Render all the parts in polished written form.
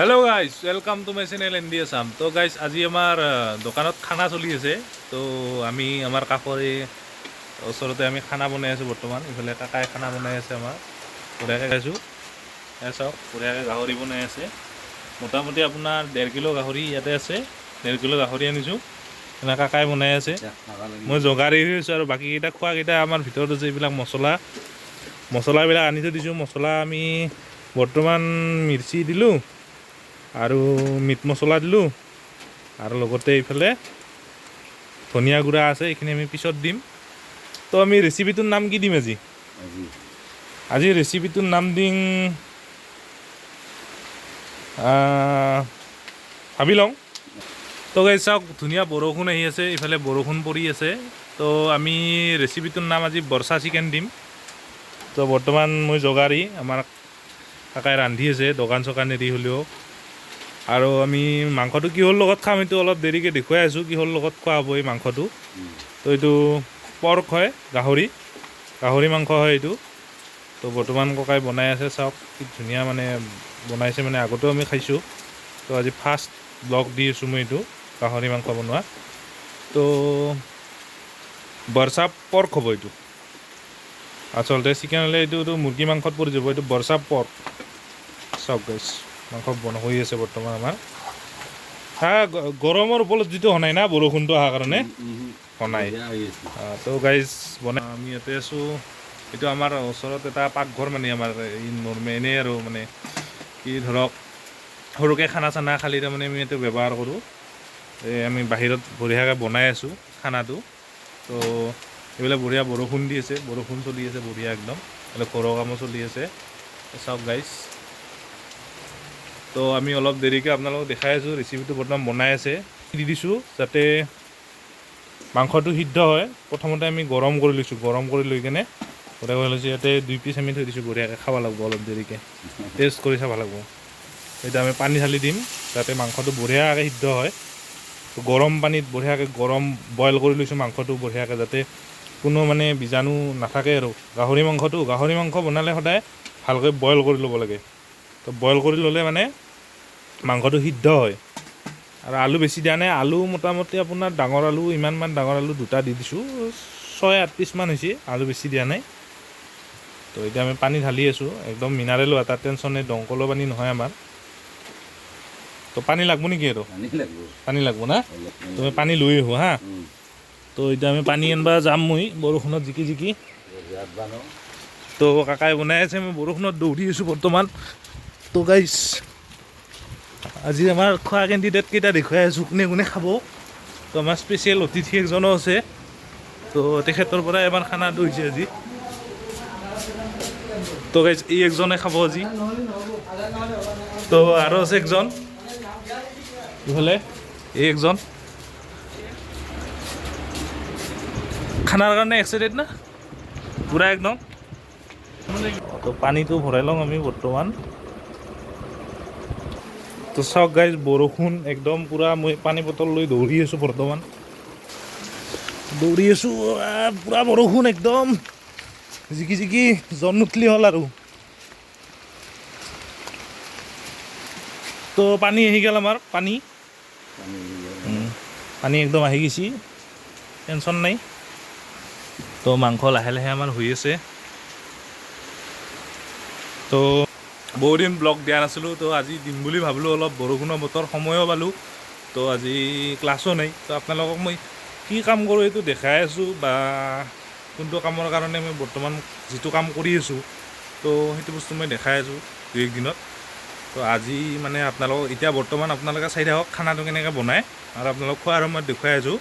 Hello guys, welcome to my channel N D Assam. तो guys আজি আমাৰ দোকানত খানা চলি আছে। তো আমি আমাৰ কাষৰে ওচৰতে আমি খানা বনাই আছোঁ বৰ্তমান। ইফালে কাকাই খানা বনাই আছে আমাৰ বঢ়িয়াকৈ খাইছোঁ। এয়া চাওক বঢ়িয়াকৈ গাহৰি বনাই আছে। মোটামুটি আপোনাৰ 1.5 কিলো গাহৰি ইয়াতে আছে। 1.5 কিলো গাহৰি আনিছোঁ। এনে কাকাই বনাই আছে, মই জোগাৰি হৈ আছোঁ। আৰু বাকীকেইটা খোৱাকেইটা আমাৰ ভিতৰত আছে এইবিলাক মছলাবিলাক আনি থৈ দিছোঁ। মছলা আমি বৰ্তমান মিৰ্চি দিলোঁ আৰু মিট মছলা দিলোঁ আৰু লগতে এইফালে ধনিয়া গুড়া আছে, এইখিনি আমি পিছত দিম। তো আমি ৰেচিপিটোৰ নাম কি দিম আজি ৰেচিপিটোৰ নাম দিম ভাবি লওঁ। তো গাইছ চাওক ধুনীয়া বৰষুণ আহি আছে, ইফালে বৰষুণ পৰি আছে। তো আমি ৰেচিপিটোৰ নাম আজি বৰ্ষা চিকেন দিম। তো বৰ্তমান মই জোগাৰি, আমাৰ কাকাই ৰান্ধি আছে দোকান চোকান এৰি হ'লেও। আৰু আমি মাংসটো কিহৰ লগত খাম এইটো অলপ দেৰিকৈ দেখুৱাই আছোঁ, কিহৰ লগত খোৱা হ'ব এই মাংসটো। তো এইটো পৰ্ক হয়, গাহৰি মাংস হয় এইটো। তো বৰ্তমান ককাই বনাই আছে, চাওক কি ধুনীয়া মানে বনাইছে, মানে আগতেও আমি খাইছোঁ। তো আজি ফাৰ্ষ্ট ব্লগ দি আছোঁ মই এইটো গাহৰি মাংস বনোৱা। তো বৰ্ষা পৰ্ক হ'ব এইটো। আচলতে চিকেন হ'লে এইটো মুৰ্গী মাংসত পৰি যাব, এইটো বৰ্ষা পৰ্ক। চাওক গাইছ মাংস বনোৱা হৈ আছে বৰ্তমান আমাৰ। গৰমৰ উপলব্ধিটো হোৱা নাই না, বৰষুণটো অহাৰ কাৰণে হোৱা নাই। তো গাইজ বনাই আমি ইয়াতে আছোঁ। এইটো আমাৰ ওচৰত এটা পাকঘৰ, মানে আমাৰ এই নৰ্মেল এনেই আৰু মানে কি ধৰক সৰুকৈ খানা চানা খালি তাৰমানে আমি এইটো ব্যৱহাৰ কৰোঁ। এই আমি বাহিৰত বঢ়িয়াকৈ বনাই আছোঁ খানাটো। তো এইবিলাক বঢ়িয়া বৰষুণ দি আছে, বৰষুণ চলি আছে বঢ়িয়া একদম। এইবিলাক ঘৰৰ কামো চলি আছে। চাওক গাইজ, তো আমি অলপ দেৰিকৈ আপোনালোকক দেখাই আছোঁ। ৰেচিপিটো বৰ্তমান বনাই আছে, দি দিছোঁ যাতে মাংসটো সিদ্ধ হয়। প্ৰথমতে আমি গৰম কৰি লৈছোঁ, গৰম কৰি লৈ কেনে বঢ়িয়াকৈ লৈছোঁ। ইয়াতে 2 পিচ আমি থৈ দিছোঁ, বঢ়িয়াকৈ খাব লাগিব অলপ দেৰিকৈ, টেষ্ট কৰি চাব লাগিব। এতিয়া আমি পানী ঢালি দিম যাতে মাংসটো বঢ়িয়াকৈ সিদ্ধ হয়। গৰম পানীত বঢ়িয়াকৈ বইল কৰি লৈছোঁ মাংসটো বঢ়িয়াকৈ, যাতে কোনো মানে বীজাণু নাথাকে। আৰু গাহৰি মাংস বনালে সদায় ভালকৈ বইল কৰি ল'ব লাগে। তো বইল কৰি ল'লে মানে মাংসটো সিদ্ধ হয়। আৰু আলু বেছি দিয়া নাই, আলু মোটামুটি আপোনাৰ ডাঙৰ আলু, ইমানমান ডাঙৰ আলু 2টা দি দিছোঁ, 6-8 পিচমান হৈছে, আলু বেছি দিয়া নাই। তো এতিয়া আমি পানী ঢালি আছোঁ, একদম মিনাৰেল ৱাটাৰ, টেনশ্যন নাই, দমকলৰ পানী নহয় আমাৰ। তো পানী লাগব নেকি? আৰু পানী লাগব না, তুমি পানী লৈ আহোঁ হা। তো এতিয়া আমি পানী আনিব যাম, মই বৰষুণত জিকি। তো কাকাই বনাই আছে, মই বৰষুণত দৌৰি আছোঁ বৰ্তমান। তো গাইছ আজি আমাৰ খোৱা কেণ্ডিডেট কেইটা দেখুৱাই আছোঁ, কোনে খাব। তো আমাৰ স্পেচিয়েল অতিথি এজনো আছে, তো তেখেতৰ পৰা এবাৰ খানাটো হৈছে আজি। তো গাইছ এই একজনে খাব আজি। তো আৰু আছে একজন ইফালে, এই একজন খানাৰ কাৰণে এক্সাইটেড না পূৰা একদম। তো পানীটো ভৰাই লওঁ আমি বৰ্তমান। তো চাওক গাইজ বৰষুণ একদম পূৰা, মই পানী বটল লৈ দৌৰি আছোঁ বৰ্তমান, পূৰা বৰষুণ একদম জিকি জন নুঠলি হ'ল আৰু। তো পানী আহি গ'ল আমাৰ, পানী একদম আহি গৈছে, টেনশ্যন নাই। তো মাংস লাহে লাহে আমাৰ হৈ আছে। তো বহুদিন ব্লগ দিয়া নাছিলোঁ, তো আজি দিম বুলি ভাবিলোঁ। অলপ বৰষুণৰ বতৰ, সময়ো পালোঁ। তো আজি ক্লাছো নাই। তো আপোনালোকক মই কি কাম কৰোঁ এইটো দেখাই আছোঁ, বা কোনটো কামৰ কাৰণে মই বৰ্তমান যিটো কাম কৰি আছোঁ, তো সেইটো বস্তু মই দেখাই আছোঁ 2-1 দিনত। তো আজি মানে আপোনালোকক এতিয়া বৰ্তমান আপোনালোকে চাই থাকক খানাটো কেনেকৈ বনায়, আৰু আপোনালোক খোৱাৰ সময়ত দেখুৱাই আছোঁ।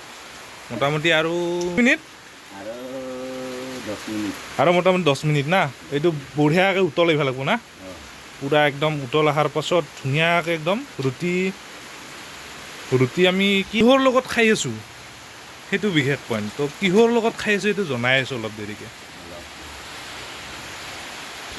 মোটামুটি আৰু মোটামুটি 10 মিনিট না, এইটো বঢ়িয়াকৈ উতল আহিব লাগিব না, পূৰা একদম উতল অহাৰ পাছত ধুনীয়াকৈ একদম ৰুটি আমি কিহৰ লগত খাই আছোঁ সেইটো বিশেষ পইণ্ট। তো কিহৰ লগত খাই আছোঁ এইটো জনাই আছোঁ অলপ দেৰিকৈ।